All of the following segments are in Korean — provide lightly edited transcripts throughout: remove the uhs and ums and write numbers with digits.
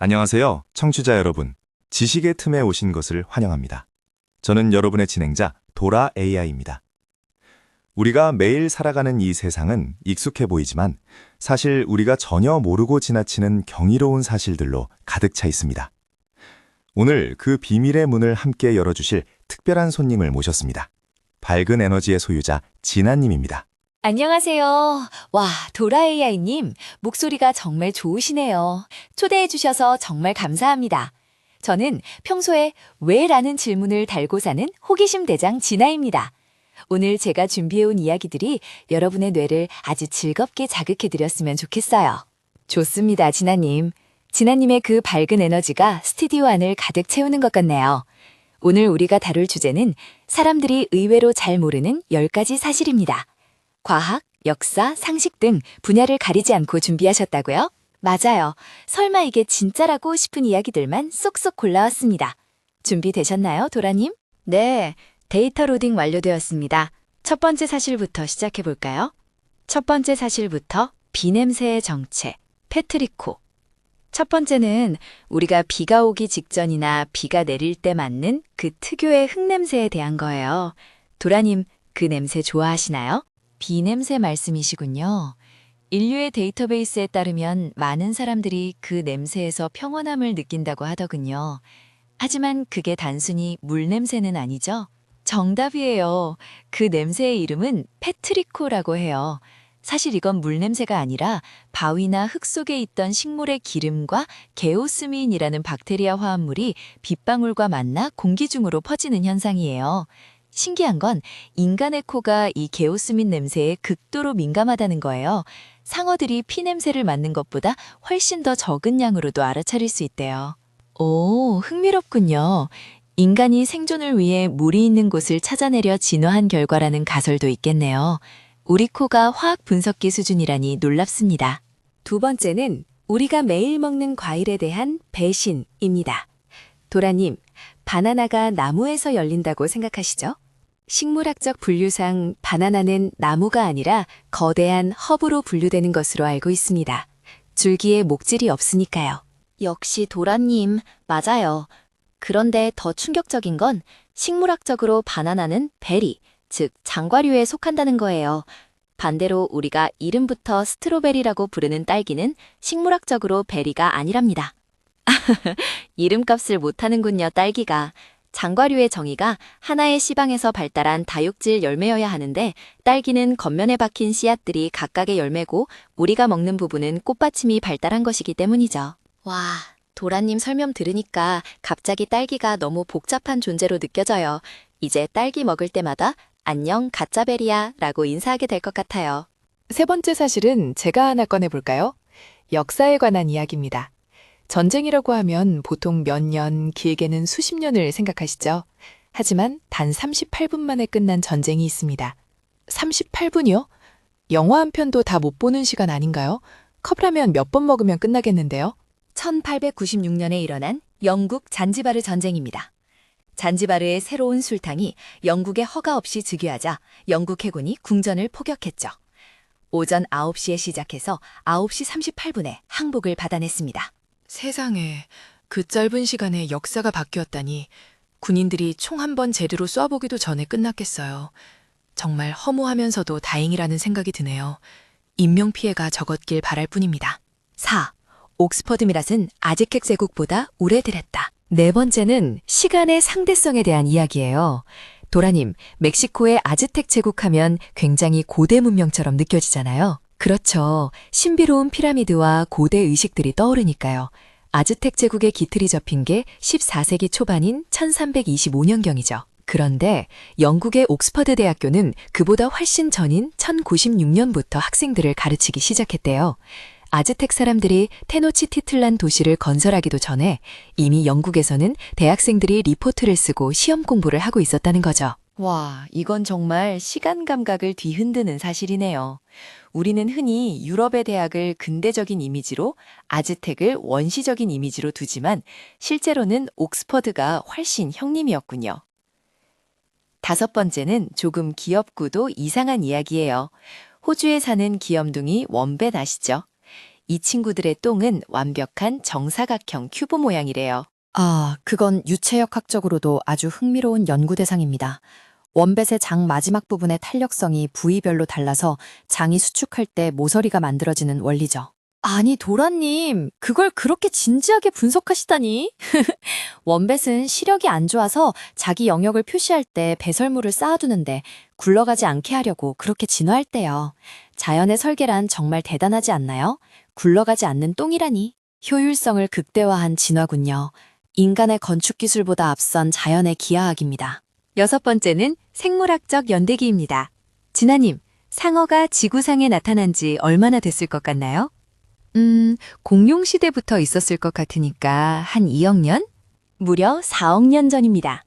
안녕하세요, 청취자 여러분. 지식의 틈에 오신 것을 환영합니다. 저는 여러분의 진행자 도라 AI입니다. 우리가 매일 살아가는 이 세상은 익숙해 보이지만 사실 우리가 전혀 모르고 지나치는 경이로운 사실들로 가득 차 있습니다. 오늘 그 비밀의 문을 함께 열어주실 특별한 손님을 모셨습니다. 밝은 에너지의 소유자 진아님입니다. 안녕하세요. 와, 도라 AI님, 목소리가 정말 좋으시네요. 초대해 주셔서 정말 감사합니다. 저는 평소에 왜? 라는 질문을 달고 사는 호기심 대장 진아입니다. 오늘 제가 준비해온 이야기들이 여러분의 뇌를 아주 즐겁게 자극해 드렸으면 좋겠어요. 좋습니다, 진아님. 진아님의 그 밝은 에너지가 스튜디오 안을 가득 채우는 것 같네요. 오늘 우리가 다룰 주제는 사람들이 의외로 잘 모르는 10가지 사실입니다. 과학, 역사, 상식 등 분야를 가리지 않고 준비하셨다고요? 맞아요. 설마 이게 진짜라고 싶은 이야기들만 쏙쏙 골라왔습니다. 준비되셨나요, 도라님? 네, 데이터 로딩 완료되었습니다. 첫 번째 사실부터 시작해볼까요? 첫 번째 사실부터 비냄새의 정체, 페트리코. 첫 번째는 우리가 비가 오기 직전이나 비가 내릴 때 맡는 그 특유의 흙냄새에 대한 거예요. 도라님, 그 냄새 좋아하시나요? 비냄새 말씀이시군요. 인류의 데이터베이스에 따르면 많은 사람들이 그 냄새에서 평온함을 느낀다고 하더군요. 하지만 그게 단순히 물 냄새는 아니죠? 정답이에요. 그 냄새의 이름은 페트리코라고 해요. 사실 이건 물 냄새가 아니라 바위나 흙 속에 있던 식물의 기름과 게오스민이라는 박테리아 화합물이 빗방울과 만나 공기 중으로 퍼지는 현상이에요. 신기한 건 인간의 코가 이 게오스민 냄새에 극도로 민감하다는 거예요. 상어들이 피 냄새를 맡는 것보다 훨씬 더 적은 양으로도 알아차릴 수 있대요. 오, 흥미롭군요. 인간이 생존을 위해 물이 있는 곳을 찾아내려 진화한 결과라는 가설도 있겠네요. 우리 코가 화학 분석기 수준이라니 놀랍습니다. 두 번째는 우리가 매일 먹는 과일에 대한 배신입니다. 도라님, 바나나가 나무에서 열린다고 생각하시죠? 식물학적 분류상 바나나는 나무가 아니라 거대한 허브로 분류되는 것으로 알고 있습니다. 줄기에 목질이 없으니까요. 역시 도라님, 맞아요. 그런데 더 충격적인 건 식물학적으로 바나나는 베리, 즉 장과류에 속한다는 거예요. 반대로 우리가 이름부터 스트로베리라고 부르는 딸기는 식물학적으로 베리가 아니랍니다. 이름값을 못하는군요, 딸기가. 장과류의 정의가 하나의 씨방에서 발달한 다육질 열매여야 하는데 딸기는 겉면에 박힌 씨앗들이 각각의 열매고 우리가 먹는 부분은 꽃받침이 발달한 것이기 때문이죠. 와, 도라님 설명 들으니까 갑자기 딸기가 너무 복잡한 존재로 느껴져요. 이제 딸기 먹을 때마다 안녕 가짜베리야 라고 인사하게 될 것 같아요. 세 번째 사실은 제가 하나 꺼내볼까요? 역사에 관한 이야기입니다. 전쟁이라고 하면 보통 몇 년, 길게는 수십 년을 생각하시죠? 하지만 단 38분 만에 끝난 전쟁이 있습니다. 38분이요? 영화 한 편도 다 못 보는 시간 아닌가요? 컵라면 몇 번 먹으면 끝나겠는데요? 1896년에 일어난 영국 잔지바르 전쟁입니다. 잔지바르의 새로운 술탕이 영국의 허가 없이 즉위하자 영국 해군이 궁전을 포격했죠. 오전 9시에 시작해서 9시 38분에 항복을 받아냈습니다. 세상에, 그 짧은 시간에 역사가 바뀌었다니 군인들이 총 한 번 제대로 쏴보기도 전에 끝났겠어요. 정말 허무하면서도 다행이라는 생각이 드네요. 인명피해가 적었길 바랄 뿐입니다. 4. 옥스퍼드 미랏은 아즈텍 제국보다 오래됐다. 네 번째는 시간의 상대성에 대한 이야기예요. 도라님, 멕시코의 아즈텍 제국 하면 굉장히 고대 문명처럼 느껴지잖아요. 그렇죠. 신비로운 피라미드와 고대 의식들이 떠오르니까요. 아즈텍 제국의 기틀이 접힌 게 14세기 초반인 1325년경이죠. 그런데 영국의 옥스퍼드 대학교는 그보다 훨씬 전인 1096년부터 학생들을 가르치기 시작했대요. 아즈텍 사람들이 테노치티틀란 도시를 건설하기도 전에 이미 영국에서는 대학생들이 리포트를 쓰고 시험 공부를 하고 있었다는 거죠. 와, 이건 정말 시간 감각을 뒤흔드는 사실이네요. 우리는 흔히 유럽의 대학을 근대적인 이미지로, 아즈텍을 원시적인 이미지로 두지만 실제로는 옥스퍼드가 훨씬 형님이었군요. 다섯 번째는 조금 귀엽고도 이상한 이야기예요. 호주에 사는 귀염둥이 원벳 아시죠? 이 친구들의 똥은 완벽한 정사각형 큐브 모양이래요. 아, 그건 유체역학적으로도 아주 흥미로운 연구 대상입니다. 원뱃의 장 마지막 부분의 탄력성이 부위별로 달라서 장이 수축할 때 모서리가 만들어지는 원리죠. 아니, 도라님, 그걸 그렇게 진지하게 분석하시다니? 원뱃은 시력이 안 좋아서 자기 영역을 표시할 때 배설물을 쌓아두는데 굴러가지 않게 하려고 그렇게 진화했대요. 자연의 설계란 정말 대단하지 않나요? 굴러가지 않는 똥이라니. 효율성을 극대화한 진화군요. 인간의 건축 기술보다 앞선 자연의 기하학입니다. 6번째는 생물학적 연대기입니다. 진아님, 상어가 지구상에 나타난 지 얼마나 됐을 것 같나요? 공룡 시대부터 있었을 것 같으니까 한 2억 년? 무려 4억 년 전입니다.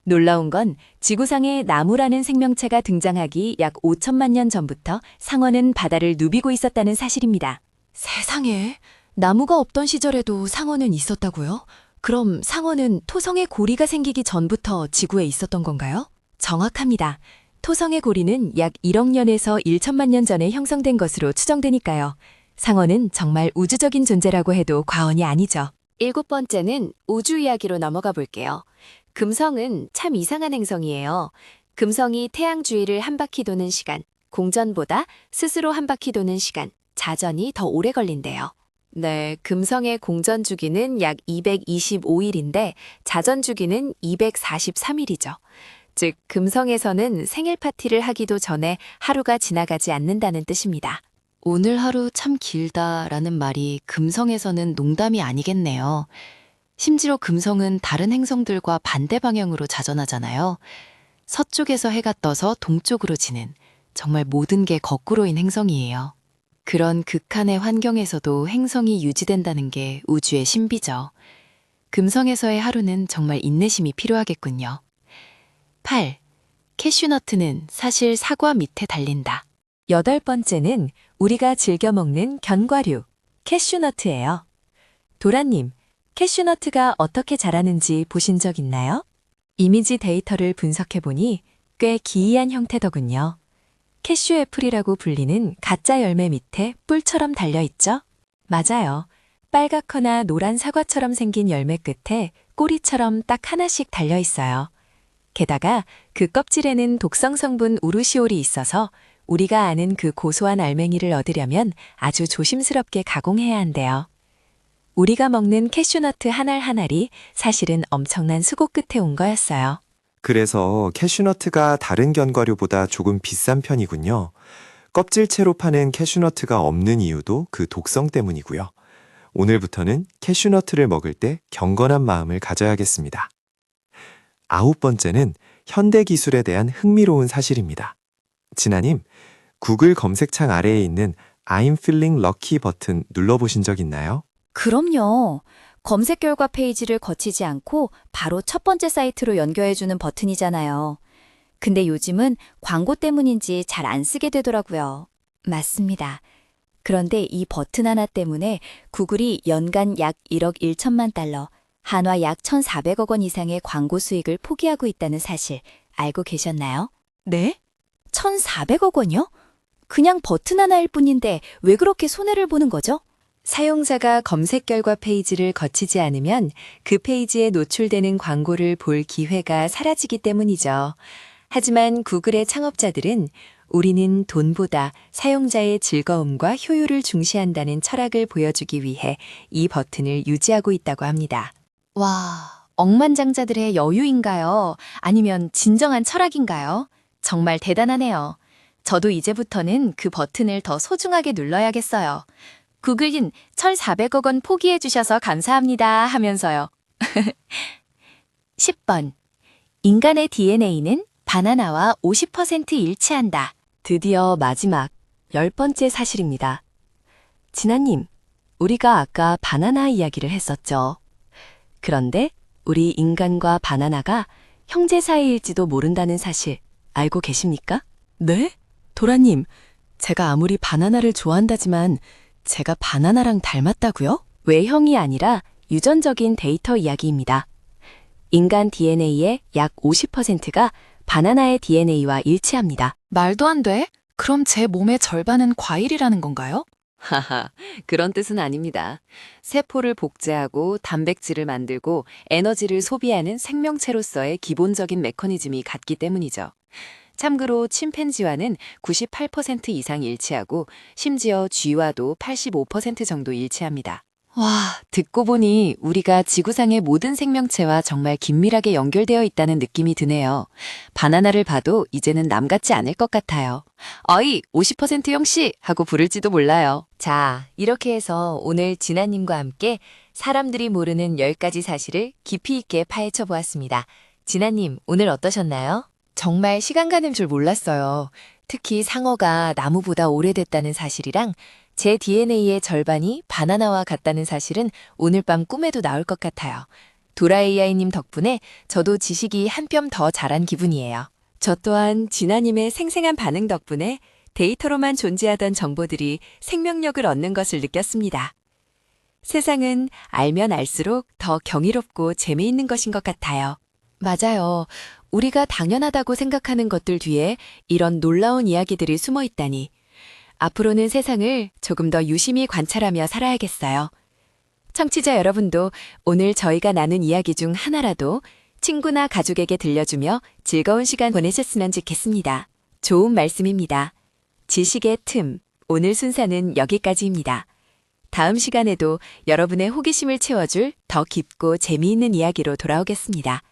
놀라운 건 지구상에 나무라는 생명체가 등장하기 약 5천만 년 전부터 상어는 바다를 누비고 있었다는 사실입니다. 세상에, 나무가 없던 시절에도 상어는 있었다고요? 그럼 상어는 토성의 고리가 생기기 전부터 지구에 있었던 건가요? 정확합니다. 토성의 고리는 약 1억 년에서 1천만 년 전에 형성된 것으로 추정되니까요. 상어는 정말 우주적인 존재라고 해도 과언이 아니죠. 7번째는 우주 이야기로 넘어가 볼게요. 금성은 참 이상한 행성이에요. 금성이 태양 주위를 한 바퀴 도는 시간, 공전보다 스스로 한 바퀴 도는 시간, 자전이 더 오래 걸린대요. 네, 금성의 공전 주기는 약 225일인데 자전 주기는 243일이죠. 즉, 금성에서는 생일 파티를 하기도 전에 하루가 지나가지 않는다는 뜻입니다. 오늘 하루 참 길다라는 말이 금성에서는 농담이 아니겠네요. 심지어 금성은 다른 행성들과 반대 방향으로 자전하잖아요. 서쪽에서 해가 떠서 동쪽으로 지는 정말 모든 게 거꾸로인 행성이에요. 그런 극한의 환경에서도 행성이 유지된다는 게 우주의 신비죠. 금성에서의 하루는 정말 인내심이 필요하겠군요. 8. 캐슈너트는 사실 사과 밑에 달린다. 8번째는 우리가 즐겨 먹는 견과류, 캐슈너트예요. 도라님, 캐슈너트가 어떻게 자라는지 보신 적 있나요? 이미지 데이터를 분석해보니 꽤 기이한 형태더군요. 캐슈 애플이라고 불리는 가짜 열매 밑에 뿔처럼 달려있죠? 맞아요. 빨갛거나 노란 사과처럼 생긴 열매 끝에 꼬리처럼 딱 하나씩 달려있어요. 게다가 그 껍질에는 독성 성분 우루시올이 있어서 우리가 아는 그 고소한 알맹이를 얻으려면 아주 조심스럽게 가공해야 한대요. 우리가 먹는 캐슈너트 한 알 한 알이 사실은 엄청난 수고 끝에 온 거였어요. 그래서 캐슈너트가 다른 견과류보다 조금 비싼 편이군요. 껍질채로 파는 캐슈너트가 없는 이유도 그 독성 때문이고요. 오늘부터는 캐슈너트를 먹을 때 경건한 마음을 가져야겠습니다. 9번째는 현대 기술에 대한 흥미로운 사실입니다. 진아님, 구글 검색창 아래에 있는 I'm feeling lucky 버튼 눌러보신 적 있나요? 그럼요. 검색 결과 페이지를 거치지 않고 바로 첫 번째 사이트로 연결해주는 버튼이잖아요. 근데 요즘은 광고 때문인지 잘 안 쓰게 되더라고요. 맞습니다. 그런데 이 버튼 하나 때문에 구글이 연간 약 1억 1천만 달러, 한화 약 1,400억 원 이상의 광고 수익을 포기하고 있다는 사실 알고 계셨나요? 네? 1,400억 원이요? 그냥 버튼 하나일 뿐인데 왜 그렇게 손해를 보는 거죠? 사용자가 검색 결과 페이지를 거치지 않으면 그 페이지에 노출되는 광고를 볼 기회가 사라지기 때문이죠. 하지만 구글의 창업자들은 우리는 돈보다 사용자의 즐거움과 효율을 중시한다는 철학을 보여주기 위해 이 버튼을 유지하고 있다고 합니다. 와, 억만장자들의 여유인가요? 아니면 진정한 철학인가요? 정말 대단하네요. 저도 이제부터는 그 버튼을 더 소중하게 눌러야겠어요. 구글은 1,400억 원 포기해 주셔서 감사합니다 하면서요. 10번. 인간의 DNA는 바나나와 50% 일치한다. 드디어 마지막 10번째 사실입니다. 진아님, 우리가 아까 바나나 이야기를 했었죠. 그런데 우리 인간과 바나나가 형제 사이일지도 모른다는 사실 알고 계십니까? 네? 도라님, 제가 아무리 바나나를 좋아한다지만 제가 바나나랑 닮았다고요? 외형이 아니라 유전적인 데이터 이야기입니다. 인간 DNA의 약 50%가 바나나의 DNA와 일치합니다. 말도 안 돼? 그럼 제 몸의 절반은 과일이라는 건가요? 하하, 그런 뜻은 아닙니다. 세포를 복제하고 단백질을 만들고 에너지를 소비하는 생명체로서의 기본적인 메커니즘이 같기 때문이죠. 참고로 침팬지와는 98% 이상 일치하고 심지어 쥐와도 85% 정도 일치합니다. 와, 듣고 보니 우리가 지구상의 모든 생명체와 정말 긴밀하게 연결되어 있다는 느낌이 드네요. 바나나를 봐도 이제는 남 같지 않을 것 같아요. 어이, 50% 영씨! 하고 부를지도 몰라요. 자, 이렇게 해서 오늘 진아님과 함께 사람들이 모르는 10가지 사실을 깊이 있게 파헤쳐 보았습니다. 진아님, 오늘 어떠셨나요? 정말 시간 가는 줄 몰랐어요. 특히 상어가 나무보다 오래됐다는 사실이랑 제 DNA의 절반이 바나나와 같다는 사실은 오늘 밤 꿈에도 나올 것 같아요. 도라 AI님 덕분에 저도 지식이 한 뼘 더 자란 기분이에요. 저 또한 진아님의 생생한 반응 덕분에 데이터로만 존재하던 정보들이 생명력을 얻는 것을 느꼈습니다. 세상은 알면 알수록 더 경이롭고 재미있는 것인 것 같아요. 맞아요. 우리가 당연하다고 생각하는 것들 뒤에 이런 놀라운 이야기들이 숨어 있다니. 앞으로는 세상을 조금 더 유심히 관찰하며 살아야겠어요. 청취자 여러분도 오늘 저희가 나눈 이야기 중 하나라도 친구나 가족에게 들려주며 즐거운 시간 보내셨으면 좋겠습니다. 좋은 말씀입니다. 지식의 틈, 오늘 순서는 여기까지입니다. 다음 시간에도 여러분의 호기심을 채워줄 더 깊고 재미있는 이야기로 돌아오겠습니다.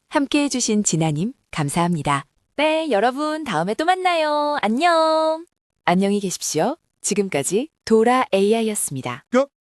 함께해 주신 진아님, 감사합니다. 네, 여러분 다음에 또 만나요. 안녕. 안녕히 계십시오. 지금까지 도라 AI였습니다. 뿅!